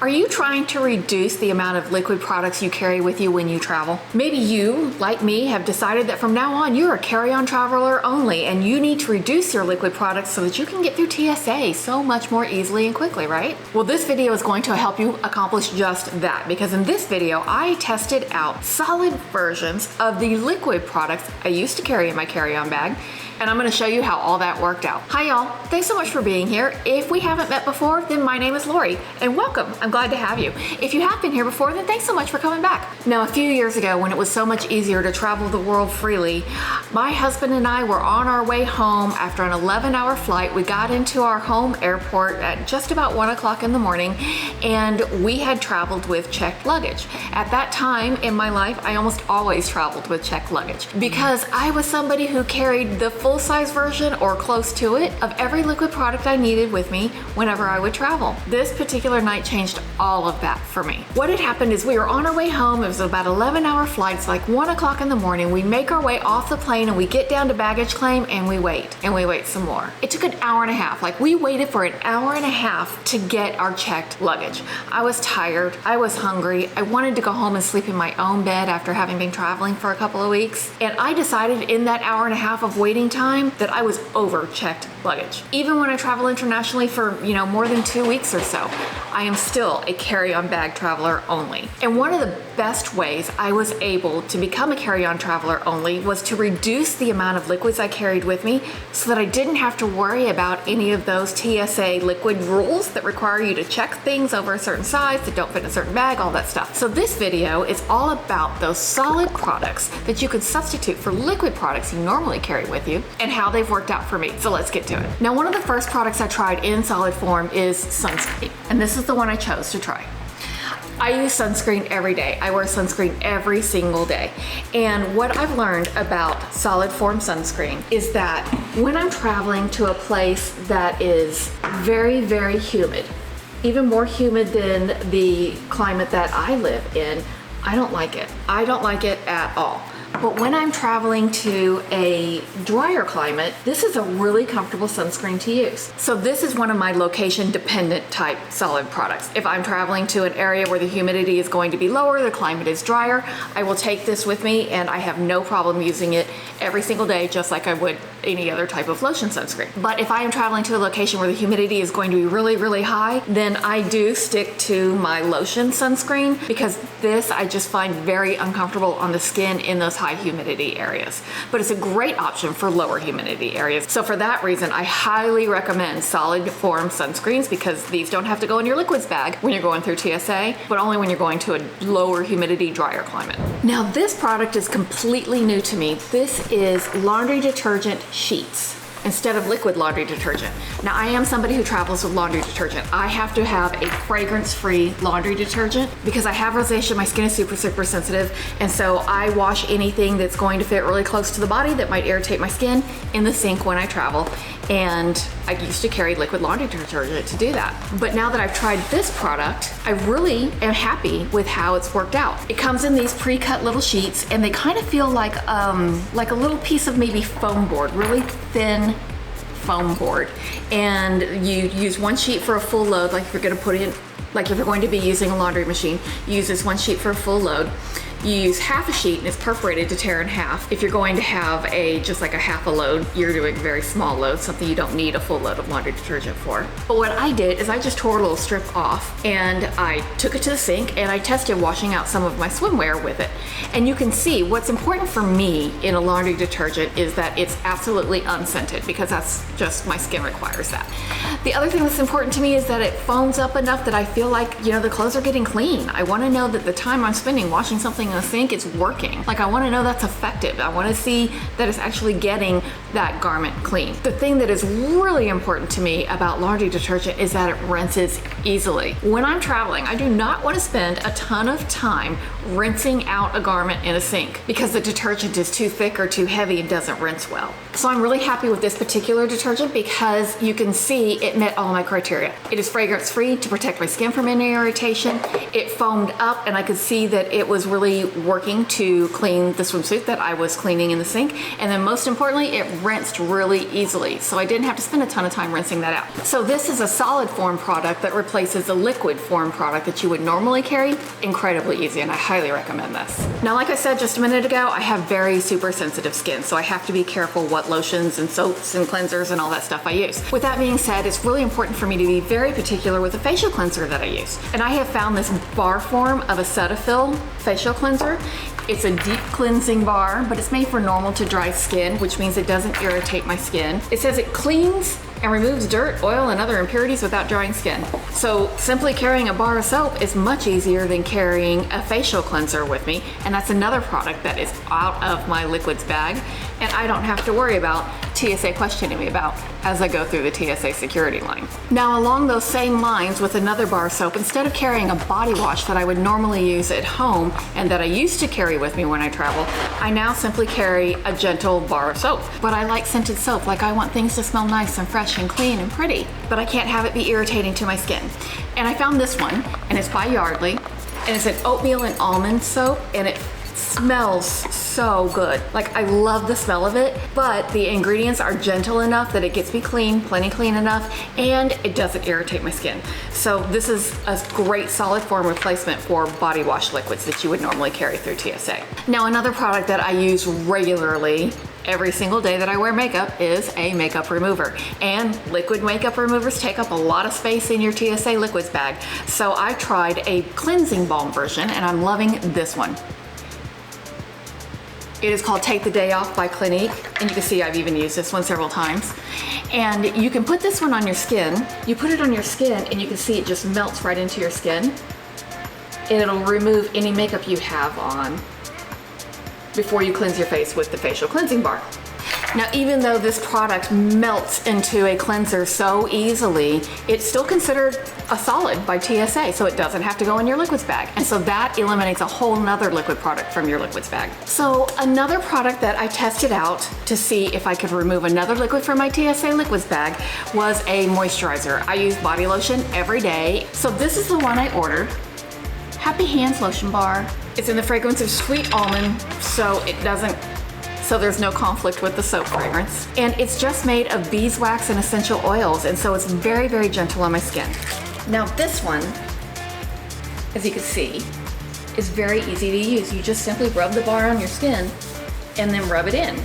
Are you trying to reduce the amount of liquid products you carry with you when you travel? Maybe you, like me, have decided that from now on you're a carry-on traveler only and you need to reduce your liquid products so that you can get through TSA so much more easily and quickly, right? Well, this video is going to help you accomplish just that, because in this video I tested out solid versions of the liquid products I used to carry in my carry-on bag, and I'm gonna show you how all that worked out. Hi y'all, thanks so much for being here. If we haven't met before, then my name is Lori, and welcome, I'm glad to have you. If you have been here before, then thanks so much for coming back. Now, a few years ago, when it was so much easier to travel the world freely, my husband and I were on our way home after an 11-hour flight. We got into our home airport at just about 1 o'clock in the morning, and we had traveled with checked luggage. At that time in my life, I almost always traveled with checked luggage because I was somebody who carried the full-size version or close to it of every liquid product I needed with me whenever I would travel. This particular night changed all of that for me. What had happened is we were on our way home. It was about 11-hour flights, like 1 o'clock in the morning. We make our way off the plane and we get down to baggage claim and we wait some more. It took an hour and a half. Like, we waited for an hour and a half to get our checked luggage. I was tired, I was hungry, I wanted to go home and sleep in my own bed after having been traveling for a couple of weeks. And I decided in that hour and a half of waiting time that I was over checked luggage. Even when I travel internationally for, more than 2 weeks or so, I am still a carry-on bag traveler only. And one of the best ways I was able to become a carry-on traveler only was to reduce the amount of liquids I carried with me so that I didn't have to worry about any of those TSA liquid rules that require you to check things over a certain size that don't fit in a certain bag, all that stuff. So this video is all about those solid products that you could substitute for liquid products you normally carry with you and how they've worked out for me. So let's get to it. Now, one of the first products I tried in solid form is Sunscape, and this is the one I chose to try. I use sunscreen every day. I wear sunscreen every single day. And what I've learned about solid form sunscreen is that when I'm traveling to a place that is very, very humid, even more humid than the climate that I live in, I don't like it. I don't like it at all. But when I'm traveling to a drier climate, this is a really comfortable sunscreen to use. So this is one of my location dependent type solid products. If I'm traveling to an area where the humidity is going to be lower, the climate is drier, I will take this with me and I have no problem using it every single day, just like I would any other type of lotion sunscreen. But if I am traveling to a location where the humidity is going to be really, really high, then I do stick to my lotion sunscreen, because this I just find very uncomfortable on the skin in those high humidity areas. But it's a great option for lower humidity areas. So for that reason, I highly recommend solid form sunscreens, because these don't have to go in your liquids bag when you're going through TSA, but only when you're going to a lower humidity, drier climate. Now, this product is completely new to me. This is laundry detergent sheets instead of liquid laundry detergent. Now, I am somebody who travels with laundry detergent. I have to have a fragrance-free laundry detergent because I have rosacea, my skin is super, super sensitive, and so I wash anything that's going to fit really close to the body that might irritate my skin in the sink when I travel. And I used to carry liquid laundry detergent to do that. But now that I've tried this product, I really am happy with how it's worked out. It comes in these pre-cut little sheets, and they kind of feel like a little piece of maybe foam board, really thin foam board. And you use one sheet for a full load, like if you're going to be using a laundry machine, you use this one sheet for a full load. You use half a sheet and it's perforated to tear in half. If you're going to have just like a half a load, you're doing very small loads, something you don't need a full load of laundry detergent for. But what I did is I just tore a little strip off and I took it to the sink and I tested washing out some of my swimwear with it. And you can see what's important for me in a laundry detergent is that it's absolutely unscented, because that's just, my skin requires that. The other thing that's important to me is that it foams up enough that I feel like, the clothes are getting clean. I want to know that the time I'm spending washing something in the sink, it's working. Like, I want to know that's effective. I want to see that it's actually getting that garment clean. The thing that is really important to me about laundry detergent is that it rinses easily. When I'm traveling, I do not want to spend a ton of time rinsing out a garment in a sink because the detergent is too thick or too heavy and doesn't rinse well. So I'm really happy with this particular detergent because you can see it met all my criteria. It is fragrance free to protect my skin from any irritation. It foamed up and I could see that it was really working to clean the swimsuit that I was cleaning in the sink. And then most importantly, it rinsed really easily. So I didn't have to spend a ton of time rinsing that out. So this is a solid form product that replaces replaces a liquid form product that you would normally carry. Incredibly easy, and I highly recommend this. Now, like I said just a minute ago, I have very super sensitive skin, so I have to be careful what lotions and soaps and cleansers and all that stuff I use. With that being said, it's really important for me to be very particular with the facial cleanser that I use. And I have found this bar form of a Cetaphil facial cleanser. It's a deep cleansing bar, but it's made for normal to dry skin, which means it doesn't irritate my skin. It says it cleans and removes dirt, oil, and other impurities without drying skin. So simply carrying a bar of soap is much easier than carrying a facial cleanser with me, and that's another product that is out of my liquids bag, and I don't have to worry about TSA questioning me about as I go through the TSA security line. Now, along those same lines with another bar of soap, instead of carrying a body wash that I would normally use at home and that I used to carry with me when I travel, I now simply carry a gentle bar of soap. But I like scented soap, like I want things to smell nice and fresh and clean and pretty, but I can't have it be irritating to my skin. And I found this one, and it's by Yardley, and it's an oatmeal and almond soap, and it smells so good. Like, I love the smell of it, but the ingredients are gentle enough that it gets me clean, plenty clean enough, and it doesn't irritate my skin. So this is a great solid form replacement for body wash liquids that you would normally carry through TSA. Now, another product that I use regularly every single day that I wear makeup is a makeup remover. And liquid makeup removers take up a lot of space in your TSA liquids bag. So I tried a cleansing balm version, and I'm loving this one. It is called Take the Day Off by Clinique, and you can see I've even used this one several times. And you can put this one on your skin. You put it on your skin and you can see it just melts right into your skin. And it'll remove any makeup you have on before you cleanse your face with the facial cleansing bar. Now, even though this product melts into a cleanser so easily, it's still considered a solid by TSA, so it doesn't have to go in your liquids bag. And so that eliminates a whole nother liquid product from your liquids bag. So another product that I tested out to see if I could remove another liquid from my TSA liquids bag was a moisturizer. I use body lotion every day. So this is the one I ordered. Happy Hands lotion bar. It's in the fragrance of sweet almond, so there's no conflict with the soap fragrance. And it's just made of beeswax and essential oils, and so it's very, very gentle on my skin. Now this one, as you can see, is very easy to use. You just simply rub the bar on your skin and then rub it in.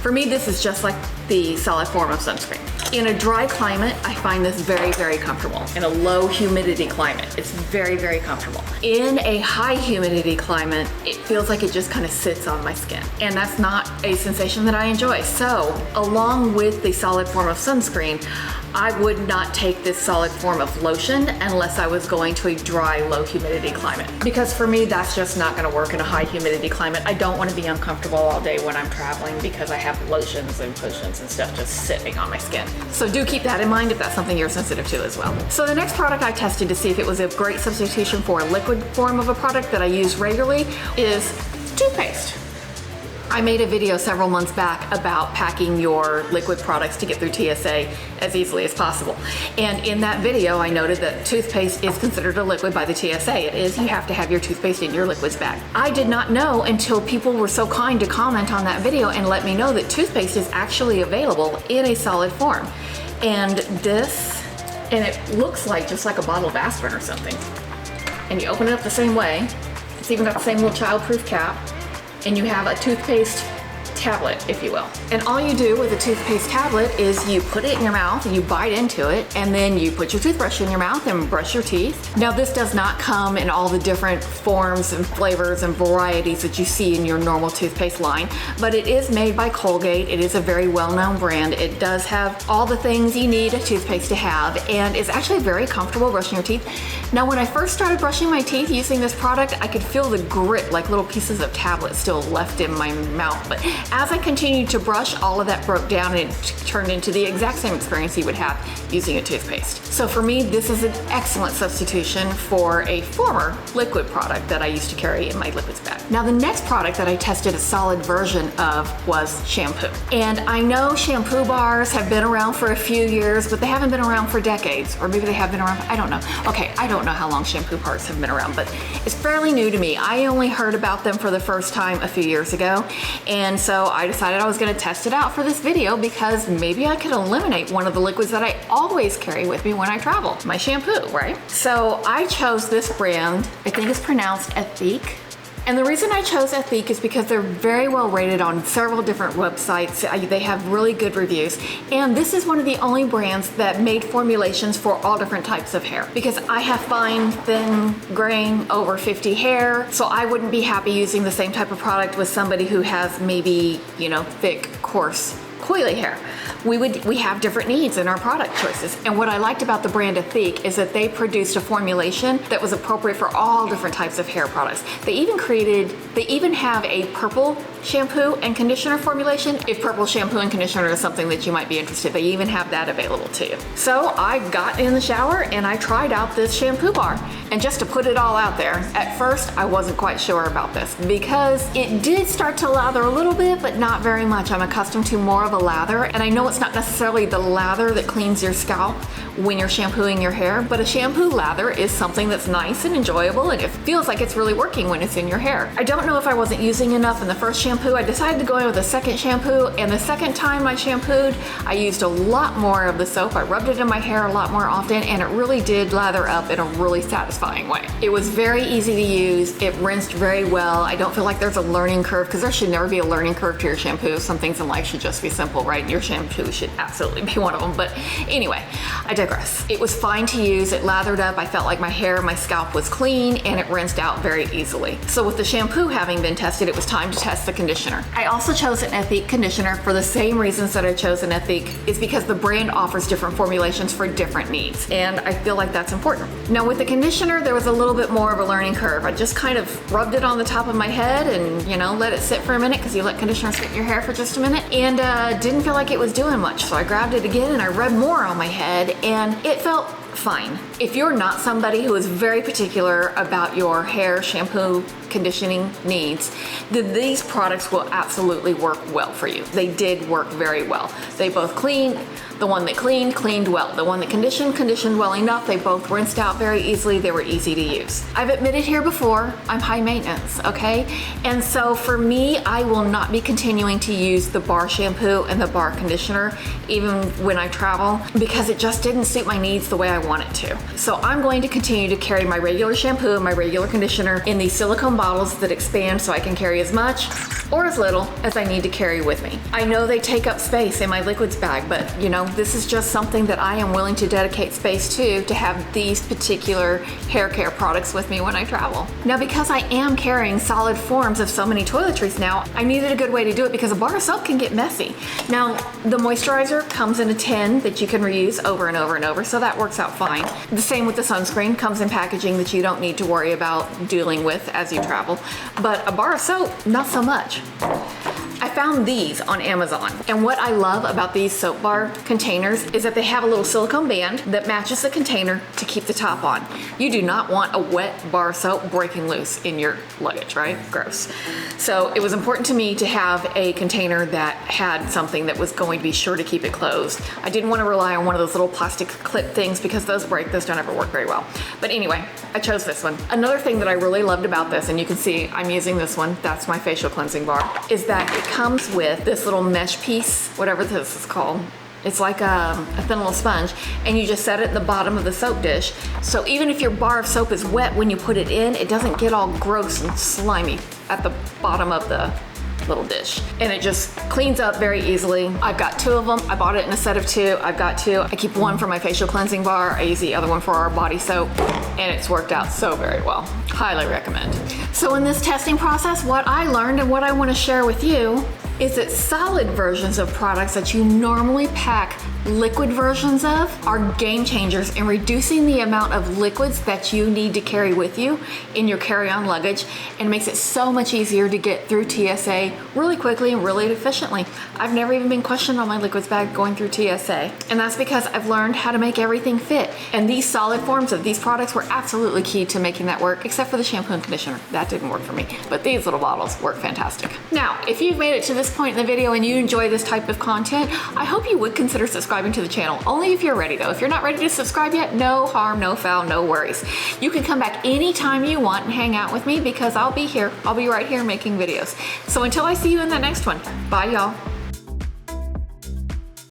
For me, this is just like the solid form of sunscreen. In a dry climate, I find this very, very comfortable. In a low humidity climate, it's very, very comfortable. In a high humidity climate, it feels like it just kind of sits on my skin. And that's not a sensation that I enjoy. So, along with the solid form of sunscreen, I would not take this solid form of lotion unless I was going to a dry, low humidity climate. Because for me, that's just not gonna work in a high humidity climate. I don't wanna be uncomfortable all day when I'm traveling because I have lotions and cushions and stuff just sitting on my skin. So do keep that in mind if that's something you're sensitive to as well. So the next product I tested to see if it was a great substitution for a liquid form of a product that I use regularly is toothpaste. I made a video several months back about packing your liquid products to get through TSA as easily as possible. And in that video, I noted that toothpaste is considered a liquid by the TSA. It is, you have to have your toothpaste in your liquids bag. I did not know until people were so kind to comment on that video and let me know that toothpaste is actually available in a solid form. And it looks like just like a bottle of aspirin or something. And you open it up the same way. It's even got the same little child-proof cap. And you have a toothpaste tablet, if you will. And all you do with a toothpaste tablet is you put it in your mouth and you bite into it, and then you put your toothbrush in your mouth and brush your teeth. Now, this does not come in all the different forms and flavors and varieties that you see in your normal toothpaste line, but it is made by Colgate. It is a very well-known brand. It does have all the things you need a toothpaste to have, and it's actually very comfortable brushing your teeth. Now, when I first started brushing my teeth using this product, I could feel the grit, like little pieces of tablet still left in my mouth. But as I continued to brush, all of that broke down and it turned into the exact same experience you would have using a toothpaste. So for me, this is an excellent substitution for a former liquid product that I used to carry in my liquids bag. Now, the next product that I tested a solid version of was shampoo. And I know shampoo bars have been around for a few years, but they haven't been around for decades. Or maybe they have been around, I don't know. Okay, I don't know how long shampoo bars have been around, but it's fairly new to me. I only heard about them for the first time a few years ago. And so so I decided I was gonna test it out for this video because maybe I could eliminate one of the liquids that I always carry with me when I travel, my shampoo, right? So I chose this brand, I think it's pronounced Ethique. And the reason I chose Ethique is because they're very well rated on several different websites. They have really good reviews. And this is one of the only brands that made formulations for all different types of hair. Because I have fine, thin, graying, over 50 hair. So I wouldn't be happy using the same type of product with somebody who has maybe, you know, thick, coarse, coily hair. We have different needs in our product choices. And what I liked about the brand Ethique is that they produced a formulation that was appropriate for all different types of hair products. They even have a purple shampoo and conditioner formulation. If purple shampoo and conditioner is something that you might be interested, they even have that available to you. So I got in the shower and I tried out this shampoo bar. And just to put it all out there, at first I wasn't quite sure about this because it did start to lather a little bit, but not very much. I'm accustomed to more of a lather, and I know it's not necessarily the lather that cleans your scalp when you're shampooing your hair, but a shampoo lather is something that's nice and enjoyable, and it feels like it's really working when it's in your hair. I don't know if I wasn't using enough in the first shampoo. I decided to go in with a second shampoo, and the second time I shampooed, I used a lot more of the soap. I rubbed it in my hair a lot more often, and it really did lather up in a really satisfying way. It was very easy to use. It rinsed very well. I don't feel like there's a learning curve, because there should never be a learning curve to your shampoo. Some things in life should just be simple, right? Your shampoo should absolutely be one of them. But anyway, I digress. It was fine to use. It lathered up. I felt like my scalp was clean, and it rinsed out very easily. So with the shampoo having been tested, it was time to test the conditioner. I also chose an Ethique conditioner for the same reasons that I chose an Ethique, is because the brand offers different formulations for different needs, and I feel like that's important. Now with the conditioner, there was a little bit more of a learning curve. I just kind of rubbed it on the top of my head and, you know, let it sit for a minute, because you let conditioner sit in your hair for just a minute, and didn't feel like it was doing much. So I grabbed it again and I rubbed more on my head, and it felt fine. If you're not somebody who is very particular about your hair shampoo conditioning needs, then these products will absolutely work well for you. They did work very well. They both cleaned. The one that cleaned well. The one that conditioned well enough. They both rinsed out very easily. They were easy to use. I've admitted here before, I'm high maintenance, okay? And so for me, I will not be continuing to use the bar shampoo and the bar conditioner even when I travel, because it just didn't suit my needs the way I want it to. So I'm going to continue to carry my regular shampoo and my regular conditioner in these silicone bottles that expand, so I can carry as much or as little as I need to carry with me. I know they take up space in my liquids bag, but you know, this is just something that I am willing to dedicate space to have these particular hair care products with me when I travel. Now, because I am carrying solid forms of so many toiletries now, I needed a good way to do it, because a bar of soap can get messy. Now, the moisturizer comes in a tin that you can reuse over and over and over, so that works out fine. The same with the sunscreen, comes in packaging that you don't need to worry about dealing with as you travel. But a bar of soap, not so much. I found these on Amazon, and what I love about these soap bar containers is that they have a little silicone band that matches the container to keep the top on. You do not want a wet bar of soap breaking loose in your luggage, right? Gross. So it was important to me to have a container that had something that was going to be sure to keep it closed. I didn't want to rely on one of those little plastic clip things, because those break. Those don't ever work very well. But anyway, I chose this one. Another thing that I really loved about this, and you can see I'm using this one, that's my facial cleansing bar, is that it comes with this little mesh piece, whatever this is called. It's like a thin little sponge, and you just set it at the bottom of the soap dish. So even if your bar of soap is wet when you put it in, it doesn't get all gross and slimy at the bottom of the little dish, and it just cleans up very easily. I've got two of them. I bought it in a set of two. I've got two. I keep one for my facial cleansing bar. I use the other one for our body soap, and it's worked out so very well. Highly recommend. So in this testing process, what I learned and what I want to share with you is that solid versions of products that you normally pack liquid versions of are game changers in reducing the amount of liquids that you need to carry with you in your carry-on luggage, and makes it so much easier to get through TSA really quickly and really efficiently. I've never even been questioned on my liquids bag going through TSA, and that's because I've learned how to make everything fit. And these solid forms of these products were absolutely key to making that work, except for the shampoo and conditioner. That didn't work for me, but these little bottles work fantastic. Now, if you've made it to this point in the video and you enjoy this type of content, I hope you would consider subscribing subscribing to the channel. Only if you're ready though. If you're not ready to subscribe yet, no harm, no foul, no worries. You can come back anytime you want and hang out with me because I'll be here. I'll be right here making videos. So until I see you in the next one, bye y'all.